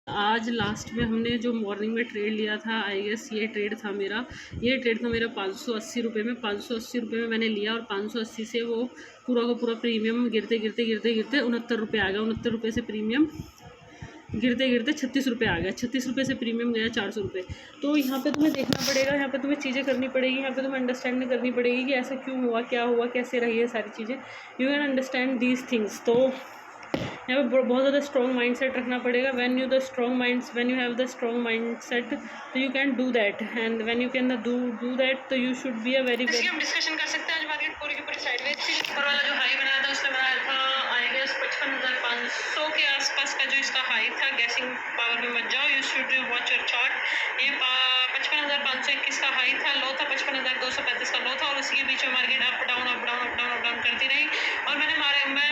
आज लास्ट में हमने जो मॉर्निंग में ट्रेड लिया था, आई गेस ये ट्रेड था मेरा 580 रुपये में। 580 रुपये में मैंने लिया और 580 से वो पूरा का पूरा प्रीमियम गिरते गिरते गिरते गिरते 69 रुपये आ गया। 69 रुपये से प्रीमियम गिरते गिरते 36 रुपये आ गया। 36 रुपये से प्रीमियम गया 400 रुपये। तो यहाँ पे तुम्हें देखना पड़ेगा, यहाँ पे तुम्हें चीज़ें करनी पड़ेगी, यहाँ पे तुम्हें अंडरस्टैंड करनी पड़ेगी कि ऐसा क्यों हुआ, क्या हुआ, कैसे रही है सारी चीज़ें। You can understand these things. तो यहाँ पे बहुत ज़्यादा स्ट्रॉन्ग माइंड सेट रखना पड़ेगा। When you have the strong mind set तो you can do that, and when you can do that तो you should be a very हम डिस्कशन कर सकते हैं। आज मार्केट पूरी की पूरी साइडवेज थी। ऊपर वाला जो हाई बनाया था उसने बनाया था आई गेस 55,500 के आसपास का जो इसका हाई था। गैसिंग पावर में मत जाओ, you should watch your chart. ये 55,521 का हाई था, लो था 55,235 का लो था, और उसी के बीच में market up down up down up down up down करती रही। और मैं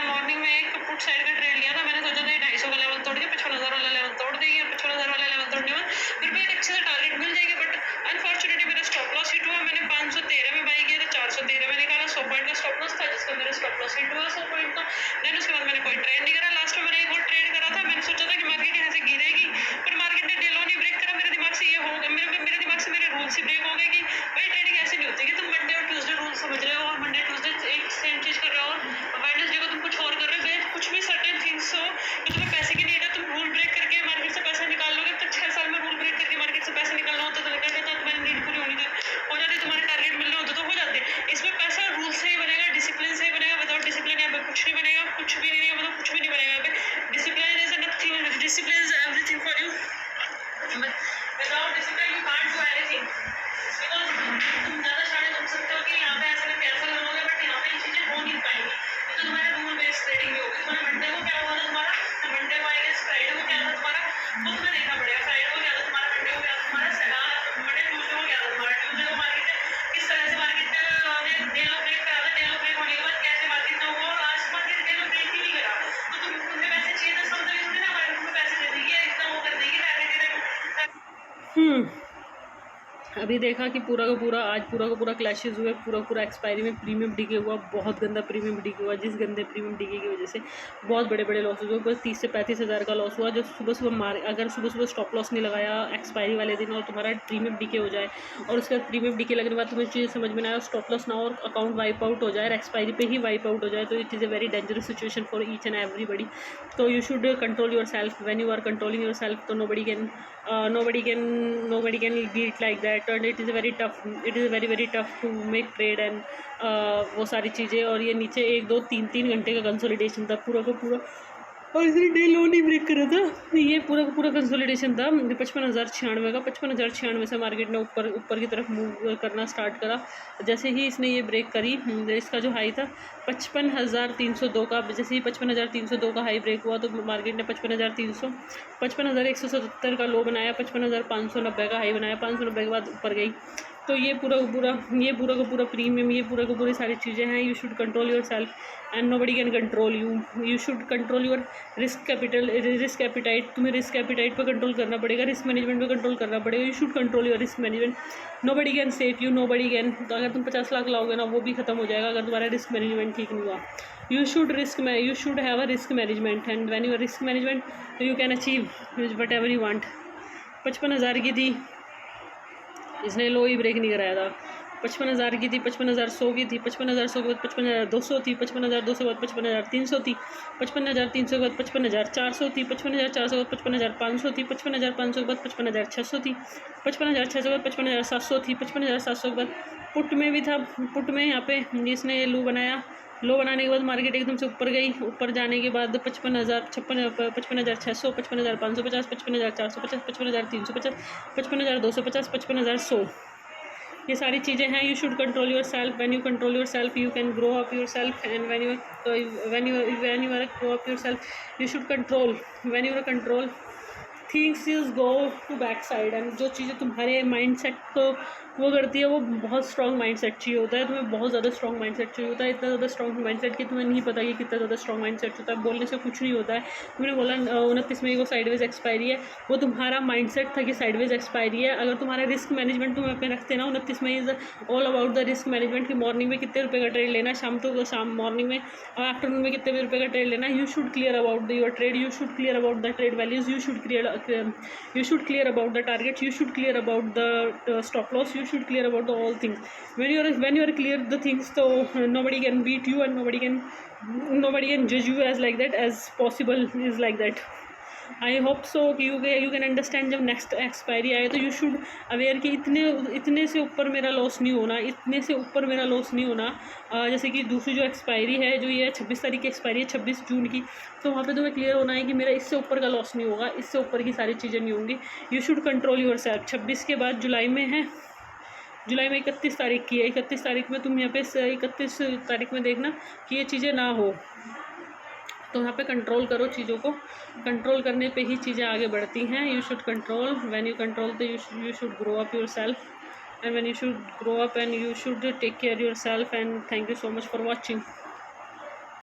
मॉर्निंग में एक पुट साइड का ट्रेड लिया था। मैंने सोचा था 250 का लेवल तोड़ के 55,000 वाला लेवल तोड़ देगी, और 55,000 वाला लेवल तोड़ने में फिर भी एक अच्छे से टारगेट मिल जाएगी। बट अनफॉर्चुनेटली मेरा स्टॉप लॉस हिट हुआ। मैंने 513 में बाई किया था, 413 में निकाला। 100 पॉइंट का स्टॉप लॉस था जिसका मेरा स्टॉप लॉस हिट हुआ 100 पॉइंट का। देन उसके बाद मैंने कोई ट्रेड नहीं करा। लास्ट में मैंने एक और ट्रेड करा था। मैंने सोचा था कि मार्केट यहाँ से गिरेगी, पर मार्केट ने डे लो नहीं ब्रेक करा। मेरे दिमाग से ये हो गया, मेरे दिमाग से मेरे रूल्स ही ब्रेक हो गए कि भाई ट्रेडिंग ऐसे नहीं होती कि तुम मंडे और ट्यूसडे रूल समझ रहे हो और मंडे ट्यूसडे एक सेम चीज़ कर रहे हो, और वेडनेसडे को तुम कुछ और कर रहे हो। कुछ भी सर्टेन थिंग्स हो तो तुम्हें पैसे के लिए तुम रूल ब्रेक करके मार्केट से पैसा निकाल लोगे। तो 6 साल में रूल ब्रेक करके मार्केट से पैसा निकालना होता तो निकल जाता, तुम्हारी नीड पूरी हो जाती, तुम्हारे टारगेट मिलने होते तो हो जाते। इसमें पैसा रूल से ही बनेगा, डिसिप्लिन से ही बनेगा। विदाउट डिसिप्लिन यहाँ पे कुछ नहीं बनेगा, कुछ भी नहीं, मतलब कुछ भी नहीं बनेगा यहाँ पे। Discipline is nothing, discipline is everything for you. Without discipline you can't do anything. Because तुम ज़्यादा शायद सोच सकते हो कि यहाँ पे ऐसा करके ऐसा करोगे, बट यहाँ पे ये चीज़ें हो नहीं पाएंगी। तो तुम्हारा रूल बेस्ड ट्रेडिंग भी होगी। तुम्हारे मंडे को क्या हुआ था तुम्हारा, मंडे को आएगा, फ्राइडे को क्या था तुम्हारा, वो तुम्हें देखना पड़ेगा। फ्राइडे को क्या था तुम्हारा, मंडे को क्या था तुम्हारा, मंडे ट्यूजडे को क्या था तुम्हारा, ट्यूजडे को मार्केट किस तरह से मार्केट ने डे लो ब्रेक करा था। डे लो ब्रेक होने के बाद कैसे मार्केट का हुआ, और आज मार्केट डे लो ब्रेक ही नहीं करा। तो तुम्हें पैसे चाहिए था, सब जगह थोड़ी ना मार्केट तुम्हें पैसे दे देगी, इतना वो कर देगी अभी देखा कि पूरा का पूरा आज पूरा का पूरा क्लैशेस हुए, पूरा पूरा एक्सपायरी में प्रीमियम डीके हुआ, बहुत गंदा प्रीमियम डीके हुआ। जिस गंदे प्रीमियम डीके की वजह से बहुत बड़े बड़े लॉस हुए। बस 30 से 35 हज़ार का लॉस हुआ। जो सुबह सुबह अगर सुबह सुबह स्टॉप लॉस नहीं लगाया एक्सपायरी वाले दिन और तुम्हारा प्रीमियम डीके हो जाए, और उसके बाद प्रीमियम डीके लगने के बाद तुम्हें चीज़ समझ में ना आया, स्टॉप लॉस ना हो और अकाउंट वाइप आउट हो जाए और एक्सपायरी पे ही वाइप आउट हो जाए, तो it is a very dangerous situation for each and everybody. तो you should control yourself. When you are controlling yourself तो nobody can beat like that, and it is very tough to make trade and वो सारी चीज़ें। और ये नीचे 1 2 3 3 घंटे का कंसोलिडेशन था पूरा का पूरा, और इसने डे लो नहीं ब्रेक करा था। ये पूरा का पूरा कंसोलिडेशन था 55,096 का। 55,096 से मार्केट ने ऊपर की तरफ मूव करना स्टार्ट करा। जैसे ही इसने ये ब्रेक करी, इसका जो हाई था 55,302 का, जैसे ही 55,302 का हाई ब्रेक हुआ तो मार्केट ने 55,177 का लो बनाया, 55,590 का हाई बनाया। 590 के बाद ऊपर गई। तो ये पूरा का पूरा प्रीमियम, ये पूरा का पूरी सारी चीज़ें हैं। You should control yourself and nobody can control you. You should control your risk appetite. तुम्हें रिस्क एपिटाइट पे कंट्रोल करना पड़ेगा, रिस्क मैनेजमेंट पे कंट्रोल करना पड़ेगा। You should control your risk management. Nobody can save you, nobody can. तो अगर तुम 50 लाख लाओगे ना, वो भी खत्म हो जाएगा अगर तुम्हारा रिस्क मैनेजमेंट ठीक नहीं हुआ। You should have a risk management, and when you risk management you can achieve what ever you want. 55,000 की थी, इसने लो ही ब्रेक नहीं कराया था। 55,000 की थी, 55,100 की थी, 55,100 के बाद 55,200 थी, 55,200 के बाद 55,300 थी, 55,300 के बाद 55,400 थी, 55,400 के बाद 55,500 थी, 55,500 के बाद 55,600 थी, 55,600 के बाद 55,700 थी, 55,700 के बाद पुट में भी था। पुट में यहाँ पे इसने लो बनाया। लो बनाने के बाद मार्केट एकदम से ऊपर गई। ऊपर जाने के बाद 55,650, 55,550, 55,450, 55,350, 55,250, 55,100, ये सारी चीज़ें हैं। You should control yourself. When you control yourself you can grow up yourself, and when you are grow up yourself you should control. When you are control things is go to back side, and जो चीज़ें तुम्हारे mind set को वो करती है, वो बहुत strong mindset चाहिए होता है, तुम्हें बहुत ज़्यादा स्ट्रॉन्ग माइंडसेट चाहिए होता है, इतना ज़्यादा स्ट्रॉन्ग माइंडसेट कि तुम्हें नहीं पता कि कितना ज़्यादा स्ट्रॉन्ग माइंडसेट होता है। बोलने से कुछ नहीं होता है। तुमने बोला 29 में वो साइडवेज एक्सपायरी है, वो तुम्हारा माइंडसेट था कि साइडवेज एक्सपायरी है। अगर तुम्हारा रिस्क मैनेजमेंट तुम अपने रखते ना 29 में, is all about the risk management, कि मॉर्निंग में कितने रुपये का ट्रेड लेना है, शाम मॉर्निंग में और आफ्टरनून में कितने रुपये का ट्रेड लेना है। You should clear about your trade, you should clear about the trade values, you should clear about the targets, you should clear about the stop loss, you should clear about the all things. When you are clear the things, so nobody can beat you and nobody can judge you as like that, as possible is like that. I hope so कि you can understand. जब next expiry आए तो you should aware कि इतने से ऊपर मेरा loss नहीं होना, इतने से ऊपर मेरा लॉस नहीं होना। जैसे कि दूसरी जो एक्सपायरी है, जो ये 26 तारीख की एक्सपायरी है, 26 जून की, तो वहाँ पे तुम्हें क्लियर होना है कि मेरा इससे ऊपर का लॉस नहीं होगा, इससे ऊपर की सारी चीज़ें नहीं होंगी। You should control your self. 26 के बाद जुलाई में है, जुलाई में 31 तारीख की है। 31 तारीख में तुम यहाँ पे 31 तारीख में देखना कि ये चीज़ें ना हो, तो यहाँ पे कंट्रोल करो चीज़ों को। कंट्रोल करने पे ही चीज़ें आगे बढ़ती हैं। You should control, when you control तो you should grow up yourself, and when you should grow up and you should take care yourself. And thank you so much for watching.